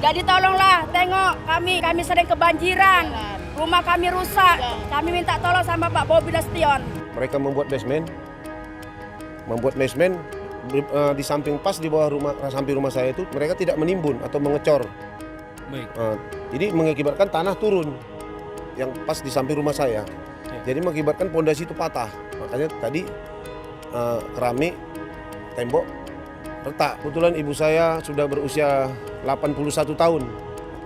Jadi tolonglah, tengok kami sering kebanjiran. Rumah kami rusak. Kami minta tolong sama Pak Bobi Nasution. Mereka membuat basement di samping pas di bawah samping rumah saya itu mereka tidak menimbun atau mengecor. Baik. Jadi mengakibatkan tanah turun yang pas di samping rumah saya. Jadi mengakibatkan pondasi itu patah. Makanya tadi keramik tembok retak. Kebetulan ibu saya sudah berusia 81 tahun.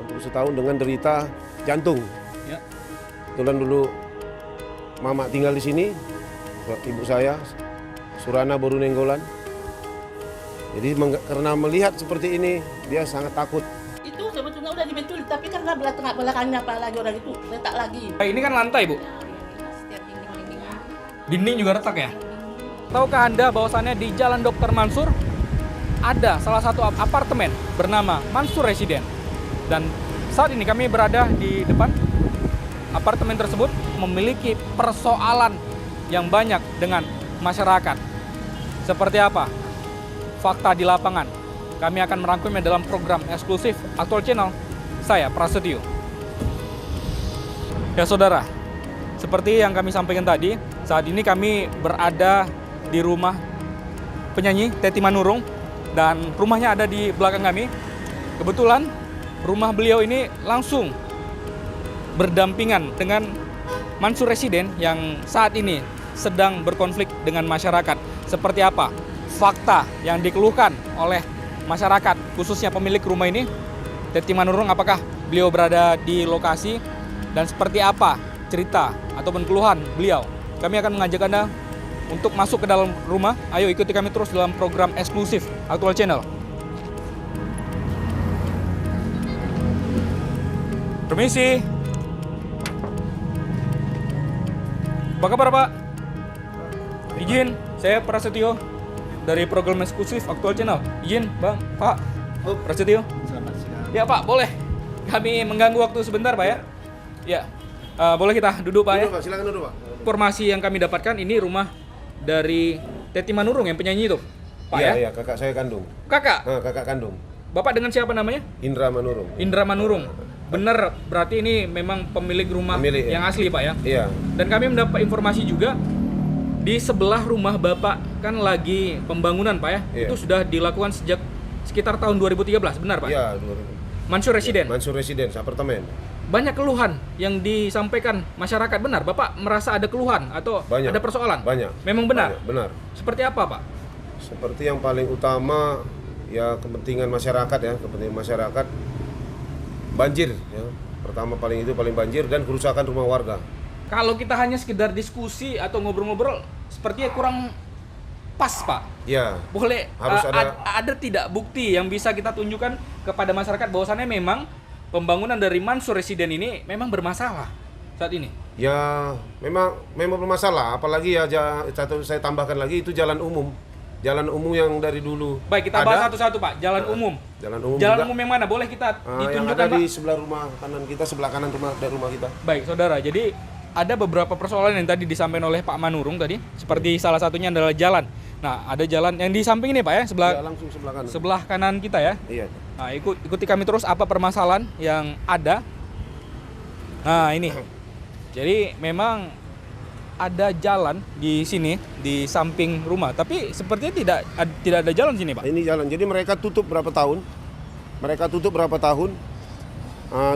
81 tahun dengan derita jantung. Ya. Kebetulan dulu mama tinggal di sini. Ibu saya Surana Boru Nenggolan. Jadi karena melihat seperti ini dia sangat takut. Itu sebetulnya udah dibetul, tapi karena belakangnya apa lagi orang itu retak lagi. Ini kan lantai, Bu. Dinding juga retak ya? Tahukah Anda bahwasannya di Jalan Dr. Mansur ada salah satu apartemen bernama Mansur Residen. Dan saat ini kami berada di depan apartemen tersebut memiliki persoalan yang banyak dengan masyarakat. Seperti apa? Fakta di lapangan. Kami akan merangkumnya dalam program eksklusif Aktual Channel. Saya Prasetyo. Ya saudara, seperti yang kami sampaikan tadi, saat ini kami berada di rumah penyanyi Teti Manurung dan rumahnya ada di belakang kami. Kebetulan rumah beliau ini langsung berdampingan dengan Mansur Residen yang saat ini sedang berkonflik dengan masyarakat. Seperti apa fakta yang dikeluhkan oleh masyarakat, khususnya pemilik rumah ini, Teti Manurung, apakah beliau berada di lokasi dan seperti apa cerita ataupun keluhan beliau. Kami akan mengajak Anda untuk masuk ke dalam rumah. Ayo ikuti kami terus dalam program eksklusif Aktual Channel. Permisi. Apa kabar, Pak? Izin, saya Prasetyo dari program eksklusif Aktual Channel. Izin, Bang, Pak. Oh, Prasetyo. Selamat siang. Ya, Pak, boleh. Kami mengganggu waktu sebentar, Pak ya. Ya. Boleh kita duduk, Pak ya? Duduk, Pak. Silakan duduk, Pak. Informasi yang kami dapatkan ini rumah dari Teti Manurung yang penyanyi itu, Pak ya? Iya, kakak saya kandung. Kakak? Kakak kandung. Bapak dengan siapa namanya? Indra Manurung. Indra Manurung. Benar, berarti ini memang pemilik rumah yang asli, Pak ya? Iya. Dan kami mendapat informasi juga di sebelah rumah Bapak kan lagi pembangunan, Pak ya? Iya. Itu sudah dilakukan sejak sekitar tahun 2013, benar, Pak? Iya, Mansur Residen. Mansur Residen, apartemen. Banyak keluhan yang disampaikan masyarakat, benar? Bapak merasa ada keluhan atau Banyak. ada persoalan? Banyak. Memang benar? Banyak, benar. Seperti apa, Pak? Seperti yang paling utama ya kepentingan masyarakat ya, kepentingan masyarakat banjir ya. Pertama paling banjir dan kerusakan rumah warga. Kalau kita hanya sekedar diskusi atau ngobrol-ngobrol, sepertinya kurang pas, Pak. Ya. Boleh Harus ada tidak bukti yang bisa kita tunjukkan kepada masyarakat bahwasannya memang pembangunan dari Mansur Residen ini memang bermasalah saat ini? Ya, memang bermasalah. Apalagi ya saya tambahkan lagi itu jalan umum. Jalan umum yang dari dulu. Baik, kita bahas satu-satu, Pak. Jalan umum. Jalan umum. Jalan juga, umum yang mana? Boleh kita ditunjukkan, yang ada Pak? di sebelah rumah kanan kita, sebelah kanan rumah kita. Baik, saudara. Jadi ada beberapa persoalan yang tadi disampaikan oleh Pak Manurung tadi. Seperti salah satunya adalah jalan. Nah, ada jalan yang di samping ini, Pak ya, Langsung sebelah kanan. sebelah kanan kita ya. Iya. Nah, ikuti kami terus apa permasalahan yang ada. Nah, ini. Jadi memang ada jalan di sini di samping rumah, tapi sepertinya tidak ada jalan sini, Pak. Ini jalan. Jadi mereka tutup berapa tahun?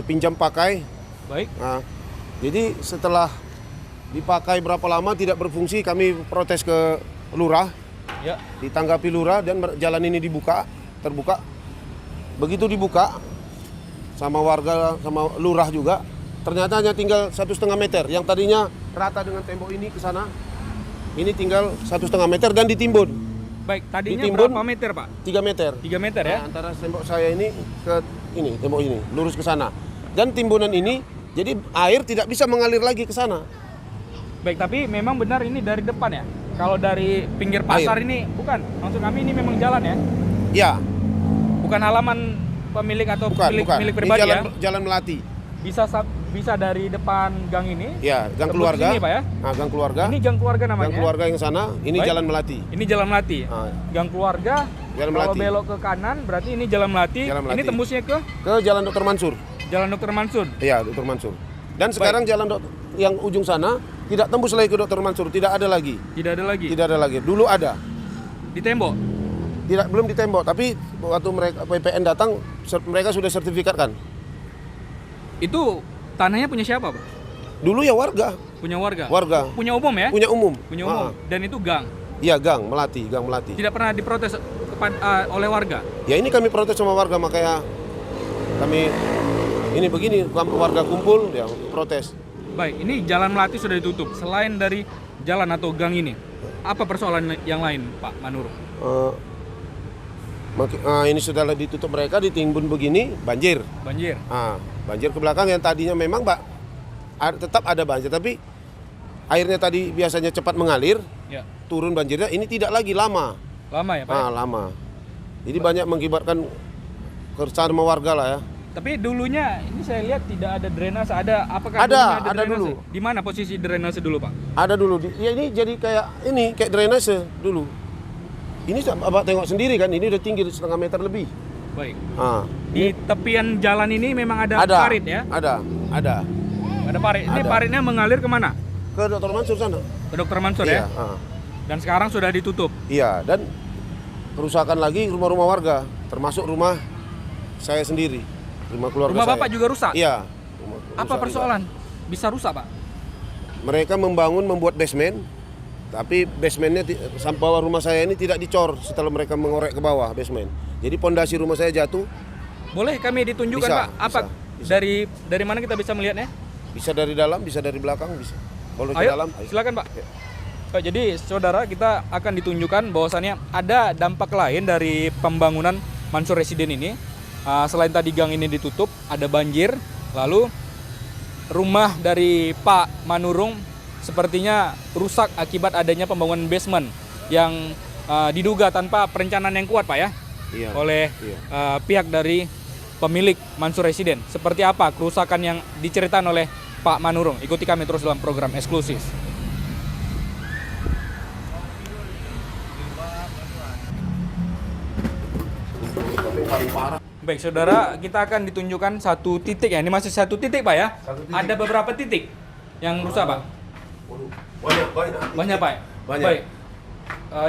Pinjam pakai. Baik. Nah, jadi setelah dipakai berapa lama tidak berfungsi, kami protes ke lurah. Ya. Ditanggapi lurah dan jalan ini terbuka. Begitu dibuka sama warga sama lurah juga, ternyata hanya tinggal 1,5 meter. Yang tadinya rata dengan tembok ini ke sana, ini tinggal 1,5 meter dan ditimbun. Baik, tadinya Ditimbun berapa meter, Pak? 3 meter. 3 meter ya? Nah, antara tembok saya ini ke ini, tembok ini, lurus ke sana. Dan timbunan ini, jadi air tidak bisa mengalir lagi ke sana. Baik, tapi memang benar ini dari depan ya? Kalau dari pinggir pasar ini, bukan. Maksud kami ini memang jalan ya? Ya. Bukan halaman pemilik atau Bukan. milik pribadi ini ya? jalan melati. Bisa dari depan gang ini? Ya, gang tembus keluarga. Sini, Pak ya? Nah, gang keluarga. Ini gang keluarga namanya? Gang keluarga yang sana, ini Baik. jalan melati. Ini jalan melati. Nah. Gang keluarga Jalan Kalau Melati. belok ke kanan berarti ini Jalan Melati. Jalan Melati. Ini tembusnya ke Ke Jalan Dr. Mansur. Jalan Dr. Mansur. Iya, Dr. Mansur. Dan sekarang yang ujung sana tidak tembus lagi ke Dr. Mansur, tidak ada lagi. Tidak ada lagi. Tidak ada lagi. Dulu ada. Di tembok. Belum di tembok, tapi waktu mereka PPN datang mereka sudah sertifikatkan. Itu tanahnya punya siapa, Pak? Dulu ya warga. Punya warga. Warga. Punya umum ya? Punya umum. Punya umum. Dan itu gang. Iya, gang Melati. Tidak pernah diprotes oleh warga. Ya ini kami protes sama warga, makanya kami ini begini warga kumpul ya protes. Baik, ini Jalan Melati sudah ditutup. Selain dari jalan atau gang ini, apa persoalan yang lain, Pak Manur? Ini sudah ditutup mereka, ditimbun begini, banjir. Banjir. Banjir ke belakang yang tadinya memang tetap ada banjir, tapi airnya tadi biasanya cepat mengalir, Ya. turun banjirnya, ini tidak lagi lama. Lama ya, Pak? Lama. Jadi banyak mengakibatkan keresahan sama warga lah ya. Tapi dulunya ini saya lihat tidak ada drainase. Apakah Ada, dulunya ada drainase? dulu. Di mana posisi drainase dulu, Pak? Ada dulu, ya ini jadi kayak drainase dulu. Ini Abang tengok sendiri kan, ini udah tinggi 1,5 meter lebih. Baik. Ah, Di tepian jalan ini memang ada parit ya? Ada. Ada parit. Ini Ada. paritnya mengalir kemana? Ke Dr. Mansur sana. Ke Dr. Mansur Iya, ya? Dan sekarang sudah ditutup. Iya, dan kerusakan lagi rumah-rumah warga, termasuk rumah saya sendiri, rumah keluarga Rumah saya. Bapak juga rusak? Iya. Apa persoalan? Bisa rusak, Pak? Mereka membuat basement, tapi basementnya sampai bawah rumah saya ini tidak dicor setelah mereka mengorek ke bawah basement. Jadi pondasi rumah saya jatuh. Boleh kami ditunjukkan, Bisa, Pak? Apa bisa. dari mana kita bisa melihatnya? Bisa dari dalam, bisa dari belakang, bisa. Boleh ke Ayo, dalam. silakan, Pak. Ya. Jadi, saudara, kita akan ditunjukkan bahwasannya ada dampak lain dari pembangunan Mansur Residen ini. Selain tadi gang ini ditutup, ada banjir, lalu rumah dari Pak Manurung sepertinya rusak akibat adanya pembangunan basement yang diduga tanpa perencanaan yang kuat, Pak ya, Iya. oleh pihak dari pemilik Mansur Residen. Seperti apa kerusakan yang diceritakan oleh Pak Manurung? Ikuti kami terus dalam program eksklusif. Baik, saudara, kita akan ditunjukkan satu titik ya. Ini masih satu titik, Pak ya. Ada beberapa titik yang rusak, Pak. Banyak, Pak. Banyak. Baik.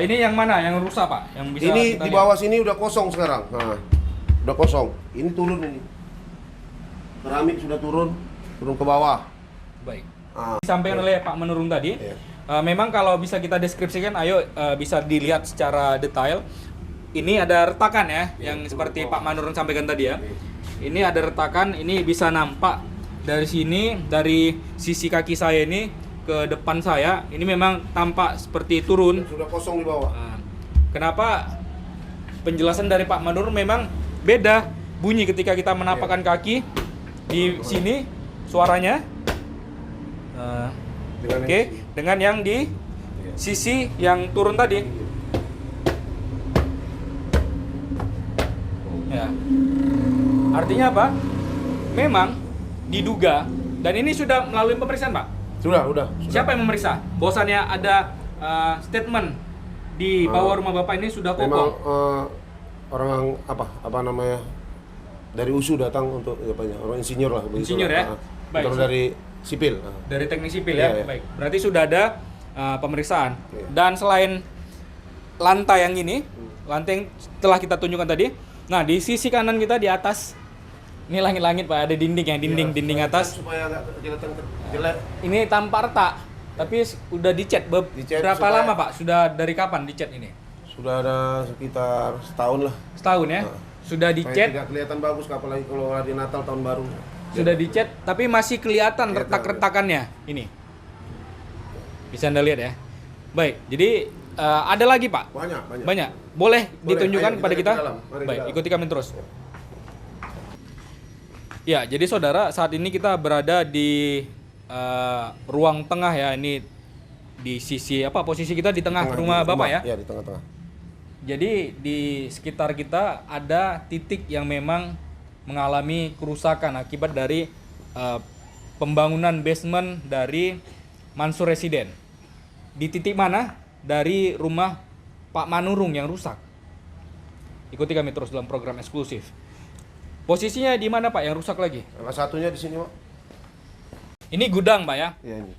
Ini yang mana yang rusak, Pak? Yang bisa Ini kita di lihat? bawah sini udah kosong sekarang. Udah kosong. Ini turun ini. Keramik sudah turun ke bawah. Baik. Ah, Disampaikan oleh Pak Manurung tadi. Iya. Memang kalau bisa kita deskripsikan, ayo bisa dilihat secara detail. Ini ada retakan ya, yang seperti Pak Manurung sampaikan tadi ya. Ini ada retakan, ini bisa nampak dari sini, dari sisi kaki saya ini ke depan saya, ini memang tampak seperti turun. Sudah kosong di bawah. Kenapa? Penjelasan dari Pak Manurung memang beda bunyi ketika kita menapakkan kaki di sini suaranya. Oke, dengan yang di sisi yang turun tadi. Ya. Artinya apa? Memang diduga, dan ini sudah melalui pemeriksaan, Pak. Sudah. Siapa yang memeriksa? Bahwasannya ada statement di bawah rumah Bapak ini sudah Memang kokoh. orang apa namanya dari USU datang untuk orang insinyur lah. begitu Insinyur lah. ya? Baik. Atau dari sipil. Dari teknik sipil Iya, ya. iya. Baik. Berarti sudah ada pemeriksaan. Iya. Dan selain lantai yang ini, lantai yang telah kita tunjukkan tadi. Nah, di sisi kanan kita di atas ini langit-langit, Pak, ada dinding ya, dinding atas. Supaya nggak kelihatan jelek. Ini tanpa retak, tapi udah dicat. Dicat Berapa supaya- lama, Pak? Sudah dari kapan dicat ini? Sudah ada sekitar setahun lah. Setahun ya. Sudah Supaya dicat, tidak kelihatan bagus, apalagi kalau hari Natal tahun baru. sudah dicat, tapi masih kelihatan Kelihatan, retak-retakannya. Ini. Bisa Anda lihat ya. Baik, jadi ada lagi, Pak? Banyak. Banyak. Boleh ditunjukkan ayo, kepada kita kita? ke dalam. Mari ke Baik, dalam. ikuti kami terus. Ya, jadi saudara, saat ini kita berada di ruang tengah ya. Ini di sisi posisi kita di tengah rumah Bapak ya. Iya, di tengah-tengah. Jadi di sekitar kita ada titik yang memang mengalami kerusakan akibat dari pembangunan basement dari Mansur Residen. Di titik mana? Dari rumah Pak Manurung yang rusak. Ikuti kami terus dalam program eksklusif. Posisinya di mana Pak yang rusak lagi? Salah satunya di sini, Pak. Ini gudang Pak ya? Ya ini.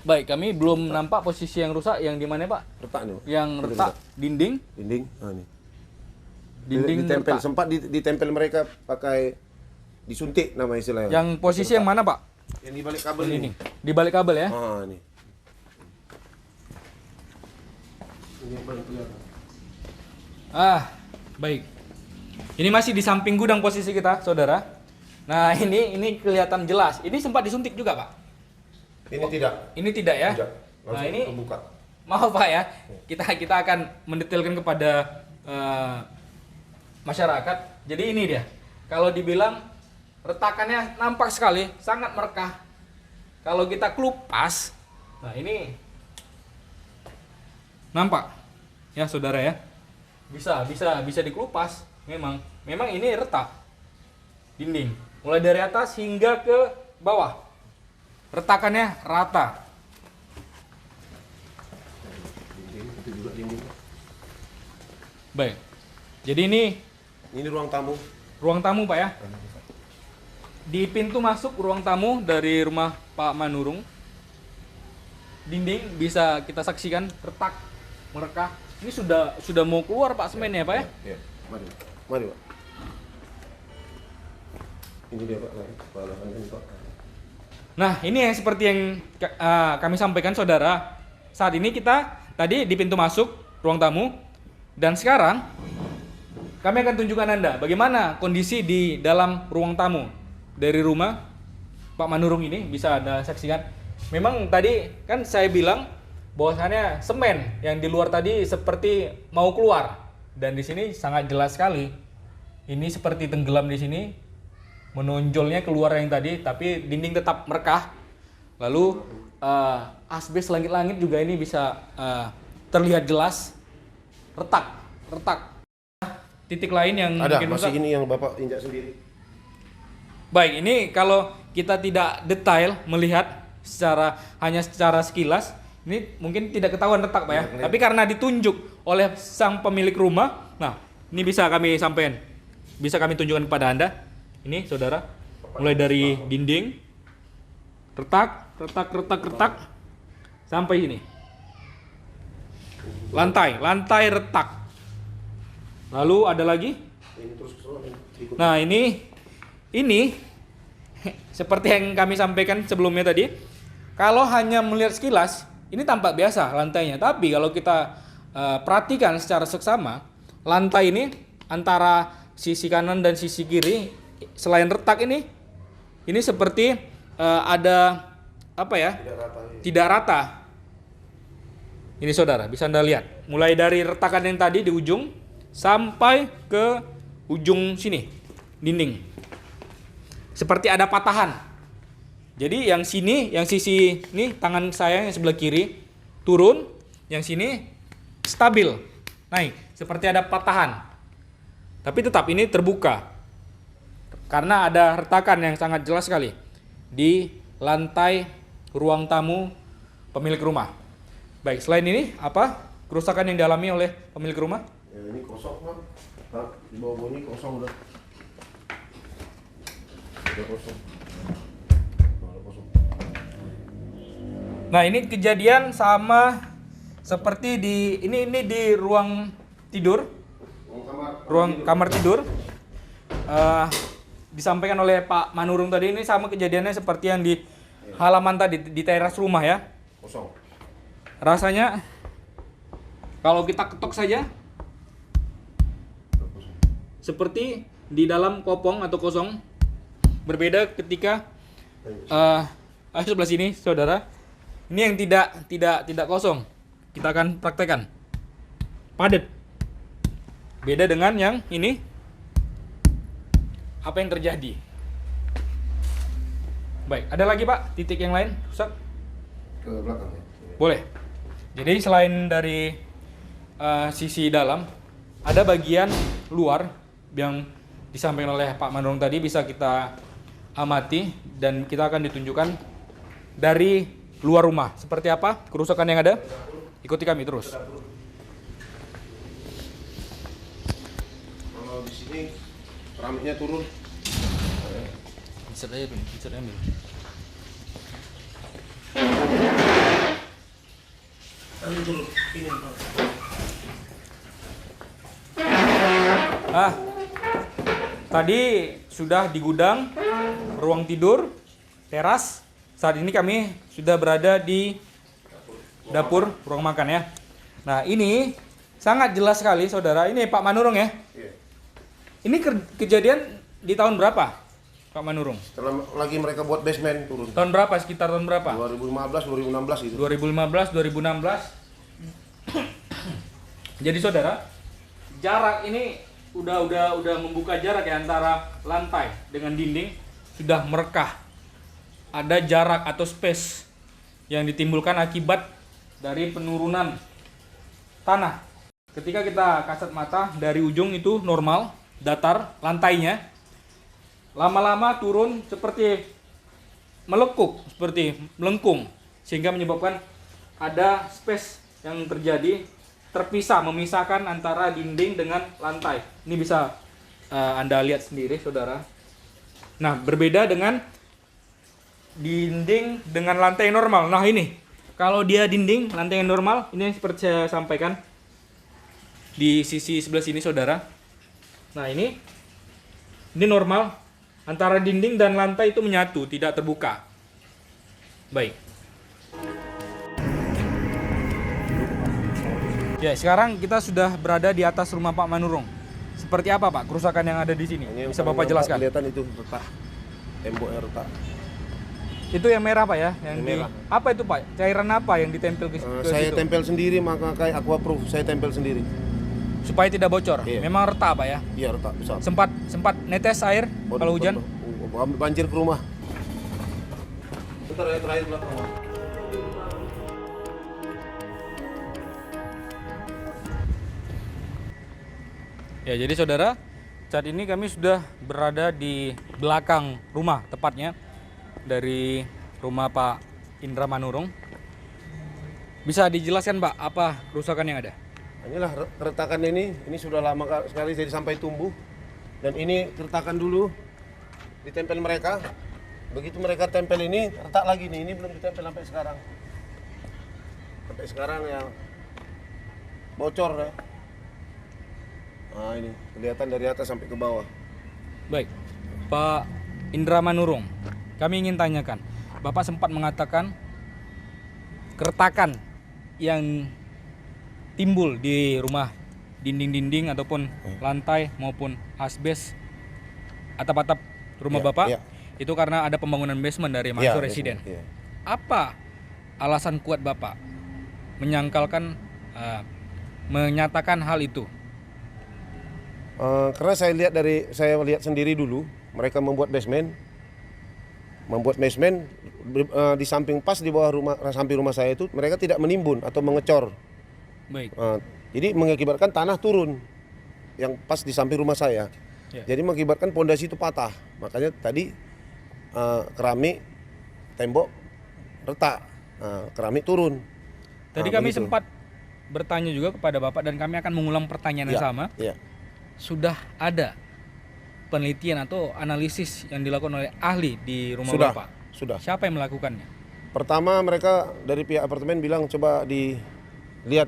Baik, kami belum nampak posisi yang rusak yang di mana Pak? Retak nih, Pak. Yang retak dinding? Dinding. Nah, ini. Dinding ditempel, retak. sempat ditempel mereka pakai disuntik nama istilahnya. Yang posisi yang mana Pak? Yang di balik kabel ini. Di balik kabel ya? Ah, ini. Ini yang paling kelihatan. Baik. Ini masih di samping gudang posisi kita, saudara. Nah, ini kelihatan jelas. Ini sempat disuntik juga, Pak? Ini tidak. Ini tidak ya? Tidak. Nah, Langsung ini terbuka. maaf Pak ya. Kita akan mendetailkan kepada masyarakat. Jadi ini dia. Kalau dibilang retakannya nampak sekali, sangat merekah. Kalau kita kelupas, nah ini nampak ya, saudara ya. Bisa dikelupas. Memang ini retak dinding mulai dari atas hingga ke bawah, retakannya rata. Itu juga dinding. Baik, jadi ini ruang tamu. Pak ya. Di pintu masuk ruang tamu dari rumah Pak Manurung, dinding bisa kita saksikan retak, merekah. Ini sudah mau keluar Pak semen ya Pak ya? Ya, mari Pak. Ini dia Pak, Pak. Nah, ini yang seperti yang kami sampaikan saudara. Saat ini kita tadi di pintu masuk ruang tamu, dan sekarang kami akan tunjukkan Anda bagaimana kondisi di dalam ruang tamu dari rumah Pak Manurung ini. Bisa Anda saksikan. Memang tadi kan saya bilang bahwasannya semen yang di luar tadi seperti mau keluar, dan di sini sangat jelas sekali. Ini seperti tenggelam di sini, menonjolnya keluar yang tadi, tapi dinding tetap merekah. Lalu asbes langit-langit juga ini bisa terlihat jelas retak. Titik lain yang Ada, mungkin masih rusak. ini yang Bapak injak sendiri. Baik, ini kalau kita tidak detail melihat hanya secara sekilas, ini mungkin tidak ketahuan retak Pak ya. Tapi karena ditunjuk oleh sang pemilik rumah, nah ini bisa kami sampaikan, bisa kami tunjukkan kepada Anda. Ini saudara, mulai dari dinding, retak, sampai sini. Lantai retak. Lalu ada lagi. Ini terus ke sana, ikut. Nah ini seperti yang kami sampaikan sebelumnya tadi. Kalau hanya melihat sekilas, ini tampak biasa lantainya. Tapi kalau kita perhatikan secara seksama, lantai ini antara sisi kanan dan sisi kiri, selain retak ini seperti ada apa ya? Tidak rata. Ini saudara, bisa Anda lihat. Mulai dari retakan yang tadi di ujung sampai ke ujung sini, dinding. Seperti ada patahan. Jadi yang sini, yang sisi ini tangan saya yang sebelah kiri turun, yang sini stabil naik, seperti ada patahan. Tapi tetap ini terbuka karena ada retakan yang sangat jelas sekali di lantai ruang tamu pemilik rumah. Baik, selain ini apa kerusakan yang dialami oleh pemilik rumah? Ya, ini kosong Pak. Pak, di bawah ini kosong udah. Udah kosong. Nah, ini kejadian sama seperti ini di ruang tidur, ruang kamar tidur. Disampaikan oleh Pak Manurung tadi, ini sama kejadiannya seperti yang di halaman tadi di teras rumah ya. Kosong. Rasanya kalau kita ketok saja seperti di dalam kopong atau kosong. Berbeda ketika sebelah sini saudara. Ini yang tidak kosong. Kita akan praktekkan. Padat. Beda dengan yang ini. Apa yang terjadi? Baik, ada lagi Pak titik yang lain rusak? Ke belakang ya. Boleh. Jadi selain dari sisi dalam, ada bagian luar yang disampaikan oleh Pak Manurung tadi, bisa kita amati dan kita akan ditunjukkan dari luar rumah seperti apa kerusakan yang ada. Ikuti kami terus. di sini keramiknya turun. Bisa aja, bisa ambil. Turun. Ini, Pak. Tadi sudah di gudang, ruang tidur, teras. Saat ini kami sudah berada di dapur, ruang makan ya. Nah ini sangat jelas sekali saudara. Ini Pak Manurung ya. Iya. Ini kejadian di tahun berapa Pak Manurung? Setelah lagi mereka buat basement turun. Tahun berapa? Sekitar tahun berapa? 2015, 2016 gitu. 2015, 2016. Jadi saudara, jarak ini udah membuka jarak ya antara lantai dengan dinding, sudah merekah. Ada jarak atau space yang ditimbulkan akibat dari penurunan tanah. Ketika kita kasat mata dari ujung itu normal, datar lantainya, lama-lama turun seperti melekuk, seperti melengkung, sehingga menyebabkan ada space yang terjadi terpisah, memisahkan antara dinding dengan lantai. Ini bisa Anda lihat sendiri saudara. Nah berbeda dengan dinding dengan lantai normal. Nah ini kalau dia dinding lantai yang normal, ini seperti saya sampaikan di sisi sebelah sini saudara. Nah ini normal, antara dinding dan lantai itu menyatu, tidak terbuka. Baik. Ya, sekarang kita sudah berada di atas rumah Pak Manurung. Seperti apa Pak kerusakan yang ada di sini? Yang Bisa Bapak jelaskan? Kelihatan itu retak. Temboknya retak. Itu yang merah Pak ya? Yang merah. Apa itu Pak? Cairan apa yang ditempel ke Saya situ? tempel sendiri, maka kayak aquaproof saya tempel sendiri. Supaya tidak bocor. Iya. Memang retak Pak ya? Iya retak besar. Sempat netes air kalau hujan? Banjir ke rumah. Bentar ya terakhir belakang. Ya, jadi saudara, saat ini kami sudah berada di belakang rumah, tepatnya dari rumah Pak Indra Manurung. Bisa dijelaskan Pak, apa kerusakan yang ada? Inilah keretakan ini sudah lama sekali jadi sampai tumbuh. Dan ini keretakan dulu ditempel mereka. Begitu mereka tempel ini, retak lagi nih. Ini belum ditempel sampai sekarang. Sampai sekarang ya bocor ya. Nah ini kelihatan dari atas sampai ke bawah. Baik, Pak Indra Manurung, kami ingin tanyakan, Bapak sempat mengatakan keretakan yang timbul di rumah, dinding-dinding ataupun lantai maupun asbes atap-atap rumah Iya, Bapak, iya. itu karena ada pembangunan basement dari Iya, Mansur Residen. iya. Apa alasan kuat Bapak menyatakan hal itu? Karena saya lihat sendiri dulu mereka membuat basement di samping pas di bawah samping rumah saya itu mereka tidak menimbun atau mengecor. Baik. Jadi mengakibatkan tanah turun yang pas di samping rumah saya. Ya. Jadi mengakibatkan pondasi itu patah. Makanya tadi keramik tembok retak, keramik turun. Tadi kami begitu. sempat bertanya juga kepada Bapak dan kami akan mengulang pertanyaan yang Iya, sama. iya. Sudah ada penelitian atau analisis yang dilakukan oleh ahli di rumah Sudah, Bapak? sudah. Siapa yang melakukannya? Pertama mereka dari pihak apartemen bilang coba dilihat,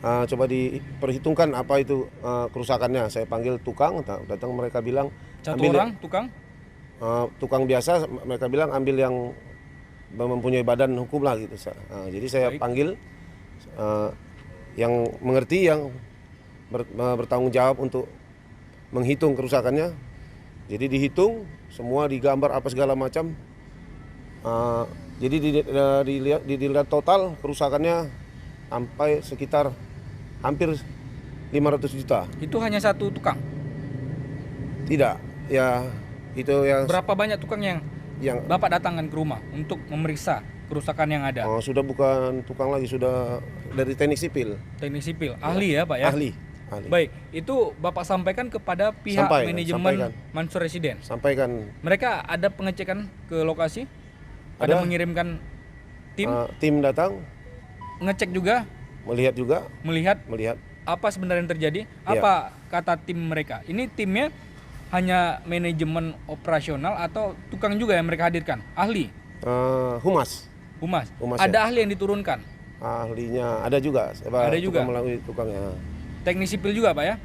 coba diperhitungkan apa itu kerusakannya. Saya panggil tukang, datang mereka bilang Satu orang tukang? tukang biasa, mereka bilang ambil yang mempunyai badan hukum lah gitu. Jadi saya Baik. panggil yang mengerti, yang bertanggung jawab untuk menghitung kerusakannya. Jadi dihitung, semua digambar apa segala macam. Jadi dilihat total kerusakannya sampai sekitar hampir 500 juta. Itu hanya satu tukang? Tidak, ya itu yang Berapa banyak tukang yang yang Bapak datangkan ke rumah untuk memeriksa kerusakan yang ada? sudah bukan tukang lagi, sudah dari teknik sipil. Teknik sipil, ahli ya Pak ya? Ahli. Baik, itu Bapak sampaikan kepada pihak manajemen Mansur Residen? Sampaikan. Mereka ada pengecekan ke lokasi? Ada mengirimkan tim? Tim datang, Ngecek juga? melihat juga, Melihat? melihat. apa sebenarnya yang terjadi? Iya. Apa kata tim mereka? Ini timnya hanya manajemen operasional atau tukang juga yang mereka hadirkan? Ahli? Humas. Humas? Humas, Ada ya. ahli yang diturunkan? Ahlinya ada juga. Ada juga? Tukang melalui tukangnya. Teknik sipil juga Pak ya?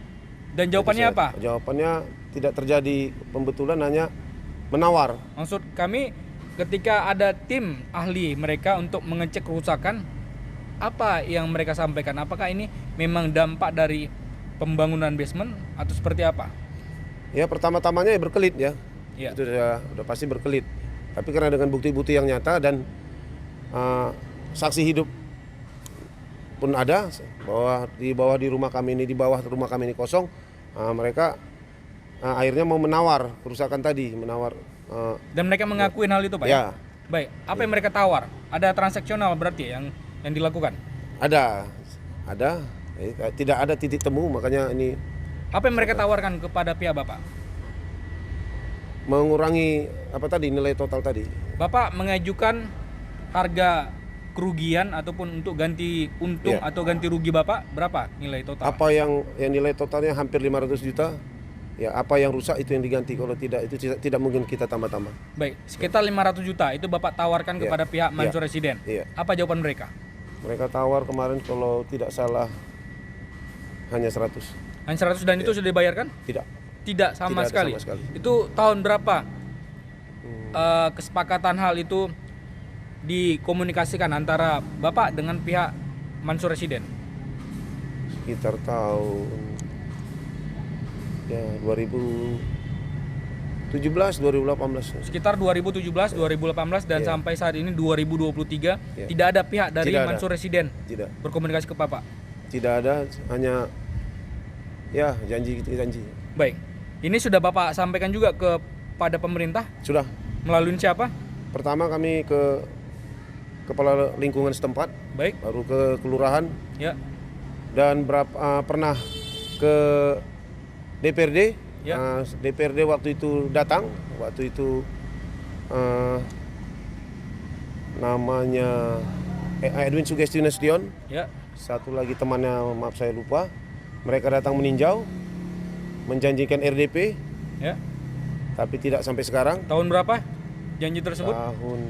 Dan jawabannya apa? Jawabannya tidak terjadi pembetulan, hanya menawar. Maksud kami ketika ada tim ahli mereka untuk mengecek kerusakan, apa yang mereka sampaikan? Apakah ini memang dampak dari pembangunan basement atau seperti apa? Ya pertama-tamanya ya berkelit ya. Iya. Itu udah pasti berkelit. Tapi karena dengan bukti-bukti yang nyata dan saksi hidup pun ada bahwa di rumah kami ini kosong, mereka akhirnya mau menawar kerusakan tadi, Dan mereka mengakuin hal itu Pak ya. Baik, apa yang mereka tawar? Ada transaksional berarti yang dilakukan? Ada. Tidak ada titik temu, makanya ini Apa yang mereka tawarkan kepada pihak Bapak? mengurangi nilai total tadi. Bapak mengajukan harga kerugian ataupun untuk ganti untung Iya. atau ganti rugi Bapak berapa nilai total? Apa yang nilai totalnya hampir 500 juta. Ya, apa yang rusak itu yang diganti. Kalau tidak, itu tidak mungkin kita tambah-tambah. Baik, sekitar 500 juta itu Bapak tawarkan Iya. kepada pihak Mansur Iya. Residen. Iya. Apa jawaban mereka? Mereka tawar kemarin kalau tidak salah hanya 100. Hanya 100 dan itu sudah dibayarkan? Tidak. Tidak sama Tidak ada sekali. sama sekali. Itu tahun berapa kesepakatan hal itu dikomunikasikan antara Bapak dengan pihak Mansur Residen? Sekitar tahun 2017, 2018. Sekitar 2017, 2018 dan Iya. sampai saat ini 2023 Iya. tidak ada pihak dari Tidak ada. Mansur Residen Tidak. berkomunikasi ke Bapak. Tidak ada, hanya ya janji. Baik. Ini sudah Bapak sampaikan juga kepada pemerintah Sudah. melalui siapa? Pertama kami ke kepala lingkungan setempat, Baik. baru ke kelurahan, Ya. dan pernah ke DPRD. Ya. DPRD waktu itu datang, waktu itu namanya Edwin Sugesti Nasution, Ya. satu lagi temannya maaf saya lupa. Mereka datang meninjau, menjanjikan RDP, Ya. tapi tidak sampai sekarang. Tahun berapa janji tersebut? Tahun,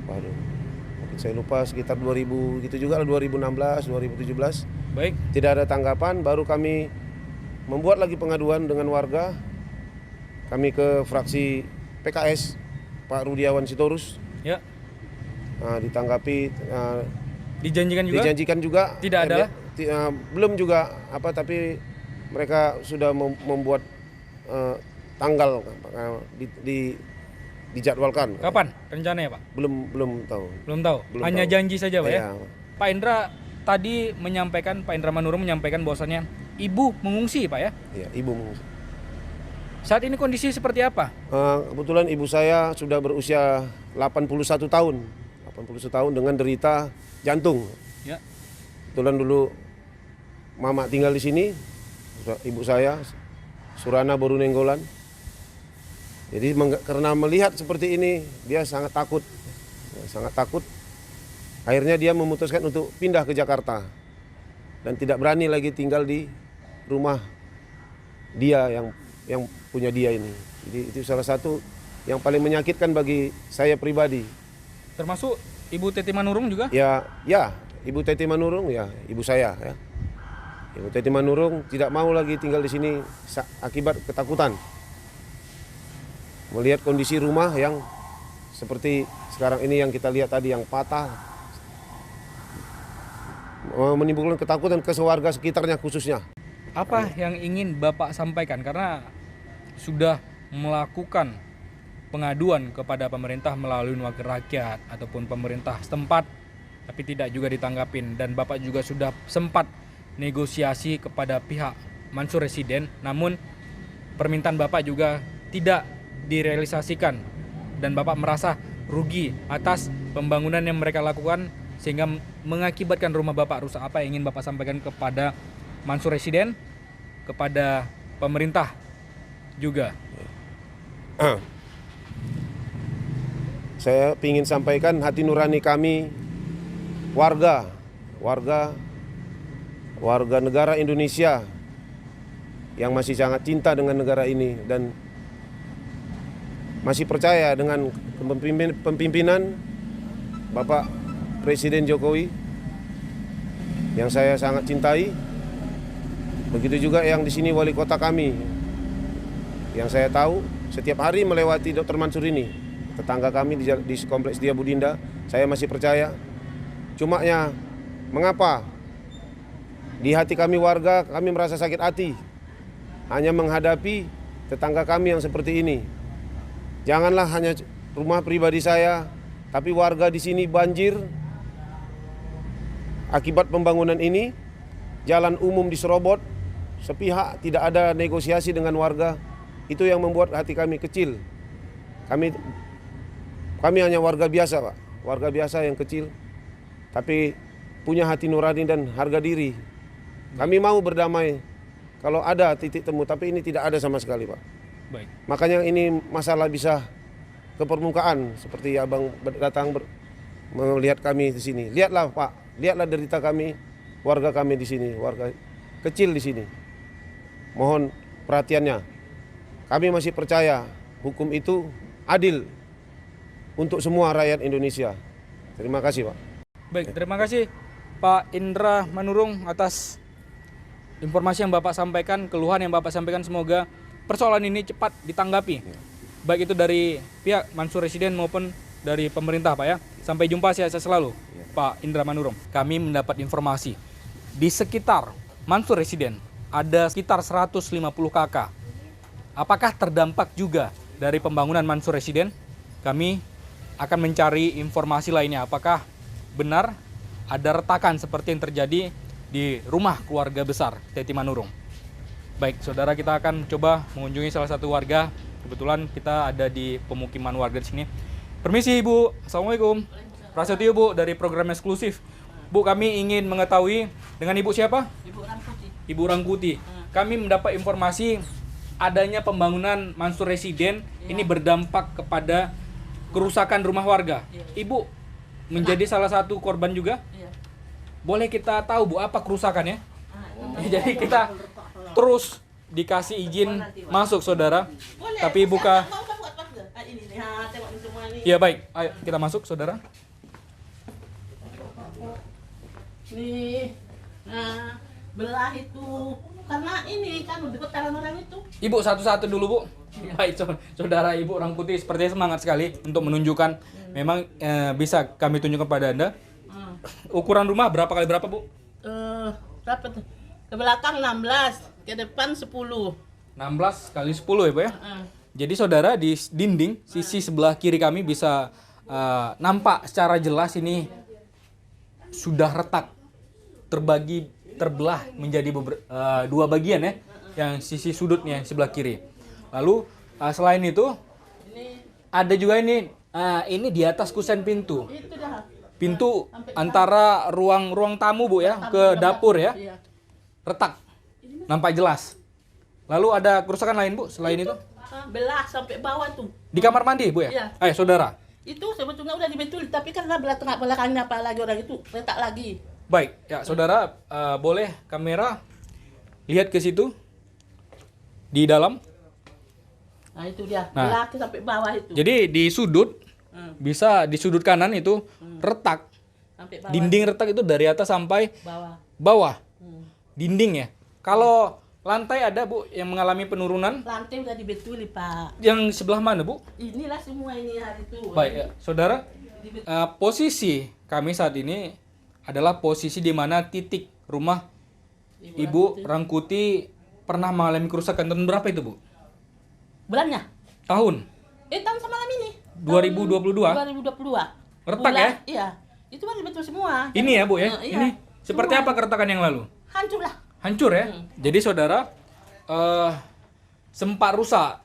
mungkin saya lupa, sekitar 2000 gitu juga, 2016, 2017. Baik. Tidak ada tanggapan, baru kami membuat lagi pengaduan dengan warga. Kami ke fraksi PKS, Pak Rudiawan Sitorus. Ya. Ditanggapi, Dijanjikan juga? dijanjikan juga. Tidak ada? Belum juga, tapi mereka sudah membuat tanggal dijadwalkan. Kapan rencananya, Pak? Belum tahu. Belum tahu. Belum Hanya tahu. janji saja, Pak ya. Iya. Pak Indra tadi menyampaikan, Pak Indra Manurung menyampaikan bahwasannya ibu mengungsi, Pak ya. Iya, ibu mengungsi. Saat ini kondisi seperti apa? Kebetulan ibu saya sudah berusia 81 tahun. 81 tahun dengan derita jantung. Ya. Kebetulan dulu mama tinggal di sini, ibu saya Surana Borunenggolan. Jadi karena melihat seperti ini, dia sangat takut. Sangat takut. Akhirnya dia memutuskan untuk pindah ke Jakarta. Dan tidak berani lagi tinggal di rumah dia yang punya dia ini. Jadi itu salah satu yang paling menyakitkan bagi saya pribadi. Termasuk Ibu Teti Manurung juga? Ya, Ibu Teti Manurung ya, ibu saya ya. Ibu Teti Manurung tidak mau lagi tinggal di sini akibat ketakutan. Melihat kondisi rumah yang seperti sekarang ini yang kita lihat tadi, yang patah, menimbulkan ketakutan ke warga sekitarnya khususnya. Apa yang ingin Bapak sampaikan? Karena sudah melakukan pengaduan kepada pemerintah melalui wakil rakyat ataupun pemerintah setempat, tapi tidak juga ditanggapin, dan Bapak juga sudah sempat negosiasi kepada pihak Mansur Residen, namun permintaan Bapak juga tidak direalisasikan dan Bapak merasa rugi atas pembangunan yang mereka lakukan sehingga mengakibatkan rumah Bapak rusak. Apa yang ingin Bapak sampaikan kepada Mansur Residen, kepada pemerintah juga? Saya ingin sampaikan hati nurani kami warga warga negara Indonesia yang masih sangat cinta dengan negara ini dan masih percaya dengan pemimpinan Bapak Presiden Jokowi yang saya sangat cintai. Begitu juga yang di sini wali kota kami yang saya tahu setiap hari melewati Dr. Mansur ini, tetangga kami di kompleks Setia Budinda. Saya masih percaya. Cuma ya, mengapa di hati kami warga kami merasa sakit hati hanya menghadapi tetangga kami yang seperti ini. Janganlah hanya rumah pribadi saya, tapi warga di sini banjir akibat pembangunan ini. Jalan umum diserobot, sepihak, tidak ada negosiasi dengan warga. Itu yang membuat hati kami kecil. Kami hanya warga biasa, Pak. Warga biasa yang kecil, tapi punya hati nurani dan harga diri. Kami mau berdamai kalau ada titik temu, tapi ini tidak ada sama sekali, Pak. Baik. Makanya ini masalah bisa ke permukaan, seperti Abang datang melihat kami di sini. Lihatlah, Pak, lihatlah derita kami, warga kami di sini, warga kecil di sini. Mohon perhatiannya. Kami masih percaya hukum itu adil untuk semua rakyat Indonesia. Terima kasih, Pak. Baik, terima kasih Pak Indra Manurung atas informasi yang Bapak sampaikan, keluhan yang Bapak sampaikan. Semoga persoalan ini cepat ditanggapi, baik itu dari pihak Mansur Residen maupun dari pemerintah, Pak ya. Sampai jumpa, saya selalu Pak Indra Manurung. Kami mendapat informasi di sekitar Mansur Residen ada sekitar 150 KK. Apakah terdampak juga dari pembangunan Mansur Residen? Kami akan mencari informasi lainnya. Apakah benar ada retakan seperti yang terjadi di rumah keluarga besar Teti Manurung? Baik, saudara, kita akan coba mengunjungi salah satu warga. Kebetulan kita ada di pemukiman warga di sini. Permisi, Ibu. Assalamualaikum. Prasetyo, Bu, dari program eksklusif. Bu, kami ingin mengetahui dengan Ibu siapa? Ibu Rangkuti. Ibu Rangkuti. Kami mendapat informasi adanya pembangunan Mansur Residen ini berdampak kepada kerusakan rumah warga. Ibu menjadi salah satu korban juga. Iya. Boleh kita tahu, Bu, apa kerusakannya? Jadi kita terus dikasih izin masuk, saudara. Boleh. Tapi buka. Mau buat apa? Ini nih, tengok ini semua nih. Ya baik, ayo kita masuk, saudara. Nih, nah, belah itu karena ini kan dekat orang itu. Ibu satu-satu dulu, Bu. Baik, saudara Ibu Rangkuti sepertinya semangat sekali untuk menunjukkan. Memang bisa kami tunjukkan pada Anda. Ukuran rumah berapa kali berapa, Bu? Berapa tuh? Ke belakang 16, ke depan 10. 16 kali 10 ya, Bu ya. Jadi saudara, di dinding sisi sebelah kiri kami bisa nampak secara jelas ini sudah retak, terbelah menjadi dua bagian ya, yang sisi sudutnya sebelah kiri. Lalu selain itu ada juga ini di atas kusen pintu. Itu dah. Pintu antara ruang tamu, Bu ya, ke dapur ya. Iya. Retak. Nampak jelas. Lalu ada kerusakan lain, Bu, selain itu? Belah sampai bawah tuh. Di kamar mandi, Bu ya? Iya. Ayo, saudara. Itu sebetulnya udah dibetul, tapi karena belah tengah belakangnya apa lagi orang itu retak lagi. Baik, ya saudara, boleh kamera lihat ke situ di dalam. Nah itu dia, Nah. belah sampai bawah itu. Jadi di sudut, bisa di sudut kanan itu retak. Sampai bawah. Dinding retak itu dari atas sampai Bawah. bawah. Dinding ya. Kalau lantai ada, Bu, yang mengalami penurunan? Lantai udah dibetuli, Pak. Yang sebelah mana, Bu? Inilah semua ini hari itu. Baik, ya. Saudara, posisi kami saat ini adalah posisi di mana titik rumah Ibu Rangkuti pernah mengalami kerusakan. Tahun berapa itu, Bu? Bulannya? Tahun? Tahun semalam ini. 2022? 2022. Retak ya? Iya. Itu kan betul semua. Ini ya, Bu ya? Iya. Ini seperti Semua. apa keretakan yang lalu? Hancur lah. Hancur ya? Jadi saudara, sempat rusak.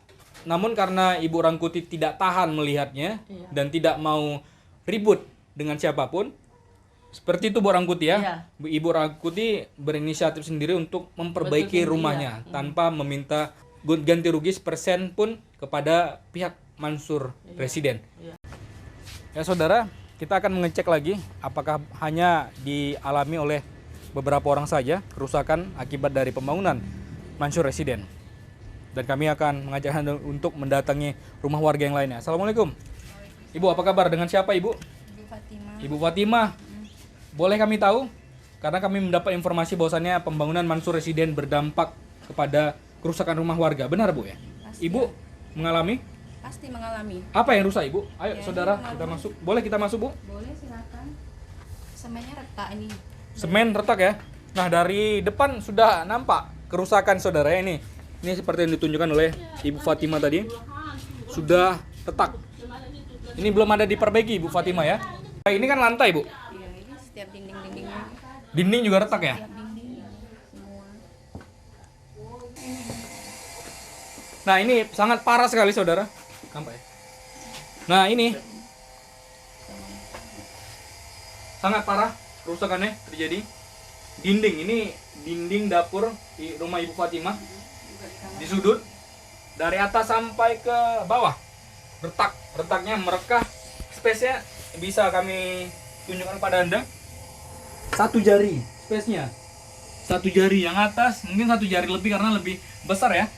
Namun karena Ibu Rangkuti tidak tahan melihatnya dan tidak mau ribut dengan siapapun, seperti itu Bu Rangkuti ya. Iya. Ibu Rangkuti berinisiatif sendiri untuk memperbaiki Betul, rumahnya tanpa meminta ganti rugi sepersen pun kepada pihak Mansur Residen. Iya. Ya saudara, kita akan mengecek lagi apakah hanya dialami oleh beberapa orang saja kerusakan akibat dari pembangunan Mansur Residen. Dan kami akan mengajak Anda untuk mendatangi rumah warga yang lainnya. Assalamualaikum. Ibu, apa kabar? Dengan siapa Ibu? Ibu Fatimah. Ibu Fatimah. Boleh kami tahu? Karena kami mendapat informasi bahwasannya pembangunan Mansur Residen berdampak kepada kerusakan rumah warga. Benar Bu ya? Pasti. Ibu mengalami? Pasti mengalami. Apa yang rusak Ibu? Ayo Ya, saudara, ini kita mengalami. masuk. Boleh kita masuk Bu? Boleh silakan. Semennya retak ini. Semen retak ya. Nah, dari depan sudah nampak kerusakan saudara ya ini. Ini seperti yang ditunjukkan oleh Ibu Fatimah tadi. Sudah retak. Ini belum ada diperbaiki Ibu Fatimah ya. Ini kan lantai Bu. Iya, ini setiap dinding-dindingnya. Dinding juga retak ya. Setiap dinding semua. Nah, ini sangat parah sekali saudara. Nampak ya? Nah, ini sangat parah kerusakannya terjadi. Dinding ini dinding dapur di rumah Ibu Fatimah di sudut dari atas sampai ke bawah retak, retaknya merekah. Space-nya bisa kami tunjukkan pada Anda. Satu jari space-nya. Satu jari yang atas mungkin satu jari lebih karena lebih besar ya.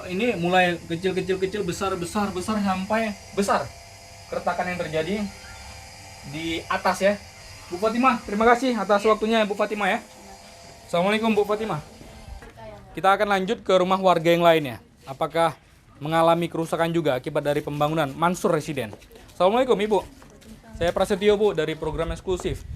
Ini mulai kecil besar sampai besar. Keretakan yang terjadi di atas ya. Bu Fatimah, terima kasih atas waktunya Bu Fatimah ya. Assalamualaikum Bu Fatimah. Kita akan lanjut ke rumah warga yang lainnya. Apakah mengalami kerusakan juga akibat dari pembangunan Mansur Residen? Assalamualaikum Ibu. Saya Prasetyo Bu dari program eksklusif.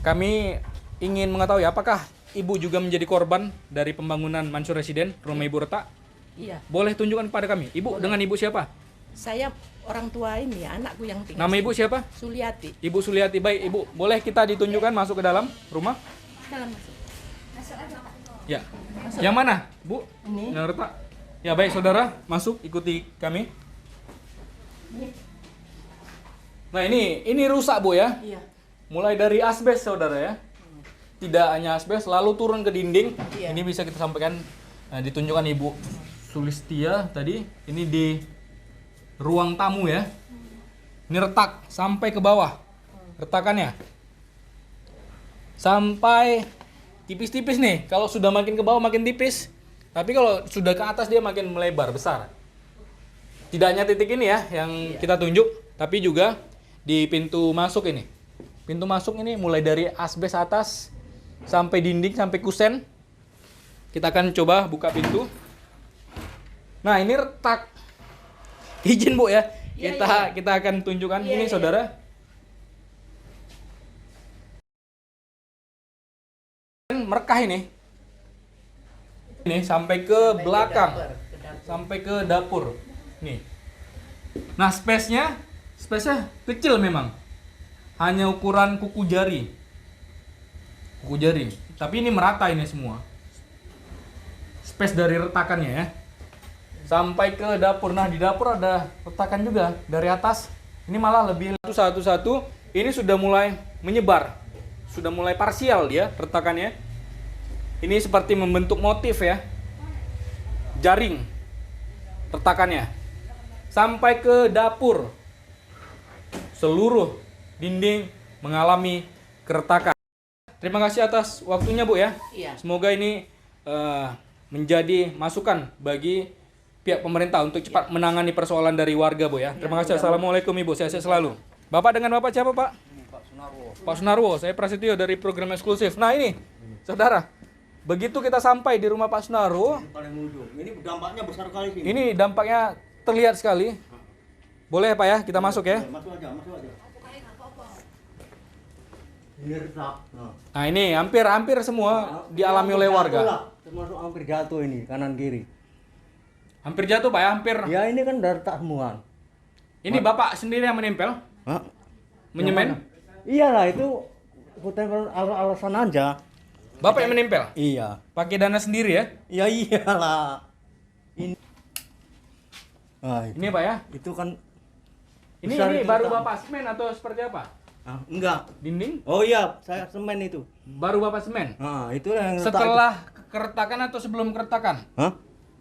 Kami ingin mengetahui apakah Ibu juga menjadi korban dari pembangunan Mansur Residen, rumah Ibu retak? Iya, Boleh tunjukkan pada kami. Ibu dengan Ibu siapa? saya orang tua ini, anakku yang tinggal. Nama Ibu siapa? Suliati. Ibu Suliati. Baik Ibu, boleh kita ditunjukkan masuk ke dalam rumah? Dalam masuk. Ya. Yang mana, Bu? Ini. Yang retak. Ya baik saudara, masuk ikuti kami. Nah ini rusak Bu ya. Iya. Mulai dari asbes saudara ya. Tidak hanya asbes, lalu turun ke dinding. Iya. Ini bisa kita sampaikan, ditunjukkan Ibu Sulistia tadi. Ini di ruang tamu ya. Ini retak sampai ke bawah. Retakannya. Sampai tipis-tipis nih. Kalau sudah makin ke bawah makin tipis. Tapi kalau sudah ke atas dia makin melebar, besar. Tidak hanya titik ini ya yang kita tunjuk, tapi juga di pintu masuk ini. Pintu masuk ini mulai dari asbes atas sampai dinding, sampai kusen. Kita akan coba buka pintu. Nah, ini retak. Izin Bu ya. Iya, Kita akan tunjukkan Iya, ini iya. saudara. Merekah ini. Ini sampai ke belakang. Sampai ke dapur. Nih. Nah, space-nya kecil memang. Hanya ukuran kuku jari. Kuku jari. Tapi ini merata ini semua. Space dari retakannya ya. Sampai ke dapur. Nah, di dapur ada retakan juga dari atas. Ini malah lebih satu-satu. Ini sudah mulai menyebar. Sudah mulai parsial dia retakannya. Ini seperti membentuk motif ya. Jaring retakannya. Sampai ke dapur. Seluruh dinding mengalami keretakan. Terima kasih atas waktunya Bu ya. Iya. Semoga ini menjadi masukan bagi pihak pemerintah untuk cepat menangani persoalan dari warga Bu ya. Terima kasih. Assalamualaikum Ibu. Sehat selalu. Bapak dengan Bapak siapa Pak? Pak Sunarwo. Pak Sunarwo. Saya Prasetyo dari program eksklusif. Nah ini, saudara. Begitu kita sampai di rumah Pak Sunarwo, Paling ujung. Ini dampaknya besar kali sini. ini dampaknya terlihat sekali. Boleh Pak ya, kita masuk ya. Masuk aja. Ini retak. Nah ini hampir semua dialami oleh warga. Termasuk hampir jatuh ini kanan kiri. Hampir jatuh Pak ya, hampir. Ya ini kan dari retak semua. Ini Bapak sendiri yang menempel, Hah? menyemen. Iyalah itu bukan alasan aja. Bapak yang menempel, Iya. pakai dana sendiri ya. Ya iyalah. Ini. Ah, Ini Pak ya. itu kan. Ini besar ini itu baru retak. Bapak semen atau seperti apa? Ah, enggak. Dinding? Oh iya, saya semen itu. Baru Bapak semen. Nah, itu yang retak Setelah keretakan atau sebelum keretakan? itu. Hah?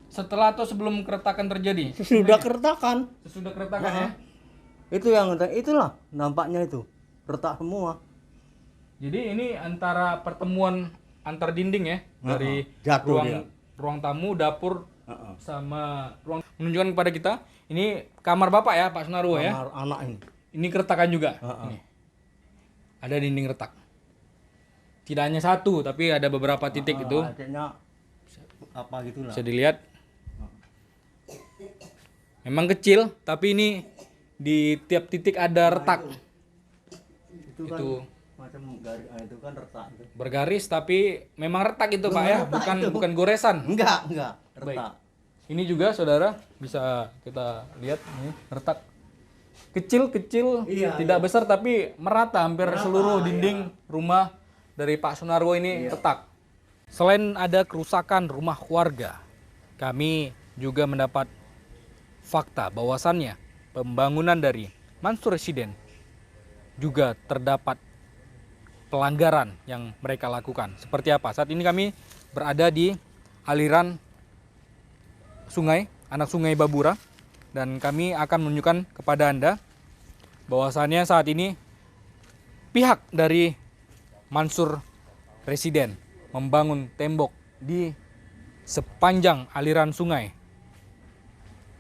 Setelah atau sebelum keretakan terjadi? Sudah keretakan. Sesudah keretakan ya. Itu yang itulah nampaknya itu retak semua. Jadi ini antara pertemuan antar dinding ya, dari jatuh dia. ruang tamu, dapur Heeh. sama ruang, menunjukkan kepada kita ini kamar Bapak ya, Pak Sunarwo ya. Kamar anak ini. Ini keretakan juga. Heeh. Ini. Ada dinding retak. Tidak hanya satu, tapi ada beberapa titik itu. Artinya apa gitulah. Bisa dilihat. Memang kecil, tapi ini di tiap titik ada retak. Itu kan Itu macam garis, itu kan retak itu. bergaris, tapi memang retak itu Pak ya, bukan goresan. Enggak, Baik. retak. Ini juga saudara bisa kita lihat ini retak kecil, Iya, tidak besar tapi merata hampir seluruh dinding rumah dari Pak Sunarwo ini retak. Selain ada kerusakan rumah warga, kami juga mendapat fakta bahwasannya pembangunan dari Mansur Residen juga terdapat pelanggaran yang mereka lakukan. Seperti apa? Saat ini kami berada di aliran sungai, anak sungai Babura, dan kami akan menunjukkan kepada Anda bahwasannya saat ini pihak dari Mansur Residen membangun tembok di sepanjang aliran sungai.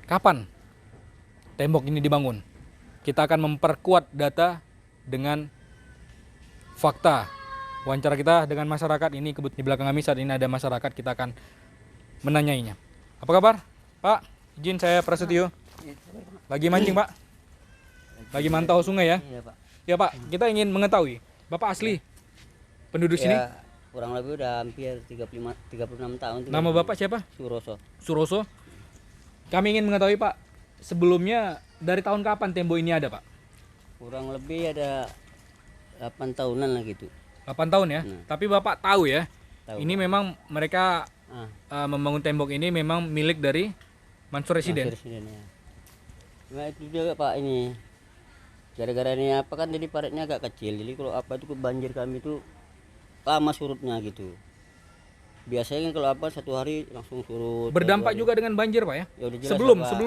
Kapan tembok ini dibangun? Kita akan memperkuat data dengan fakta. Wawancara kita dengan masyarakat ini, di belakang kami saat ini ada masyarakat, kita akan menanyainya. Apa kabar, Pak? Izin saya Prasetyo. Lagi mancing, Pak? Lagi mantau sungai ya? Iya, Pak. Ya, Pak, kita ingin mengetahui, Bapak asli penduduk sini? Ya, kurang lebih udah hampir 36 tahun. Nama Bapak siapa? Suroso. Suroso. Kami ingin mengetahui, Pak, sebelumnya dari tahun kapan tembok ini ada, Pak? Kurang lebih ada 8 tahunan lah gitu. 8 tahun ya? Tapi Bapak tahu ya, Tahu, ini memang mereka Ah, membangun tembok ini memang milik dari Mansur Residen. Presiden ya. Nah, itu juga Pak ini. Gara-gara ini apa kan jadi paritnya agak kecil. Jadi kalau apa itu banjir kami itu lama surutnya gitu. Biasanya kan kalau apa satu hari langsung surut. Berdampak juga dengan banjir, Pak ya? Ya udah jelas Sebelum lah, Pak.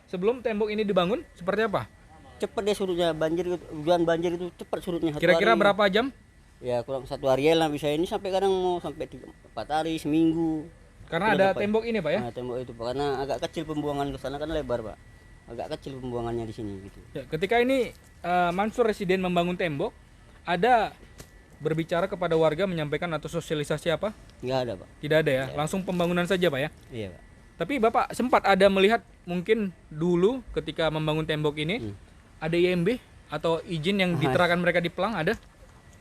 sebelum tembok ini dibangun seperti apa? Cepat deh surutnya banjir, hujan banjir itu cepat surutnya. Satu Kira-kira hari. berapa jam? Ya kurang satu hari lah bisa ini sampai kadang mau sampai 4 hari seminggu. Karena Sudah ada dapat. tembok ini, Pak ya? Nah, tembok itu Pak, karena agak kecil pembuangan ke sana kan lebar Pak. Agak kecil pembuangannya di sini gitu. Ya, ketika ini Mansur Residen membangun tembok, ada berbicara kepada warga menyampaikan atau sosialisasi apa? Nggak ada Pak. Tidak ada ya, langsung pembangunan saja, Pak ya. Iya Pak. Tapi Bapak sempat ada melihat mungkin dulu ketika membangun tembok ini ada IMB atau izin yang diterapkan mereka di pelang ada?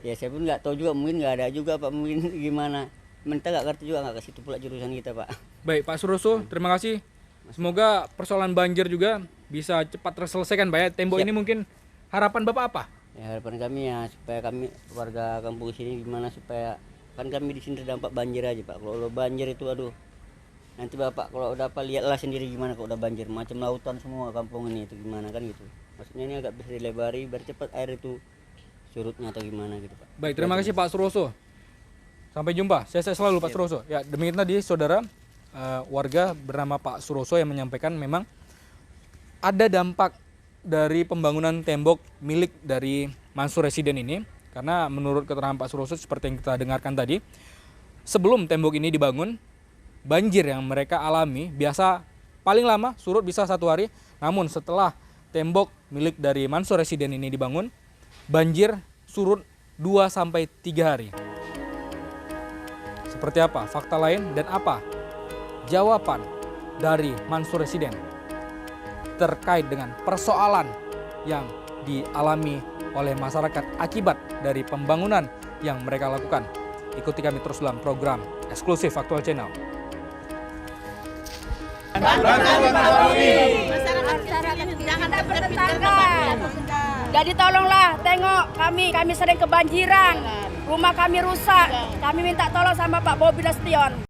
Ya saya pun nggak tahu juga, mungkin nggak ada juga Pak, mungkin gimana. Kita nggak ngerti juga, nggak ke situ pula jurusan kita Pak. Baik Pak Suroso, terima kasih. Semoga persoalan banjir juga bisa cepat terselesaikan, Pak ya. Tembok Siap. ini mungkin harapan Bapak apa? Ya harapan kami ya supaya kami warga kampung sini gimana supaya kan kami di sini terdampak banjir aja Pak. Kalau banjir itu aduh, nanti Bapak kalau udah apa lihatlah sendiri gimana kalau udah banjir, macam lautan semua kampung ini itu gimana kan gitu. Maksudnya ini agak bisa dilebari biar cepat air itu surutnya atau gimana gitu Pak. Baik, terima kasih Pak Suroso. Sampai jumpa. Saya selalu Pak Suroso. Ya, demikian tadi saudara warga bernama Pak Suroso yang menyampaikan memang ada dampak dari pembangunan tembok milik dari Mansur Residen ini, karena menurut keterangan Pak Suroso seperti yang kita dengarkan tadi, sebelum tembok ini dibangun, banjir yang mereka alami biasa paling lama surut bisa 1 hari, namun setelah tembok milik dari Mansur Residen ini dibangun, banjir surut 2-3 hari. Seperti apa fakta lain dan apa jawaban dari Mansur Residen terkait dengan persoalan yang dialami oleh masyarakat akibat dari pembangunan yang mereka lakukan. Ikuti kami terus dalam program eksklusif Aktual Channel. Masyarakat ini jangan bertetangga. Jadi tolonglah tengok kami sering kebanjiran. Rumah kami rusak. Kami minta tolong sama Pak Bobi Nasution.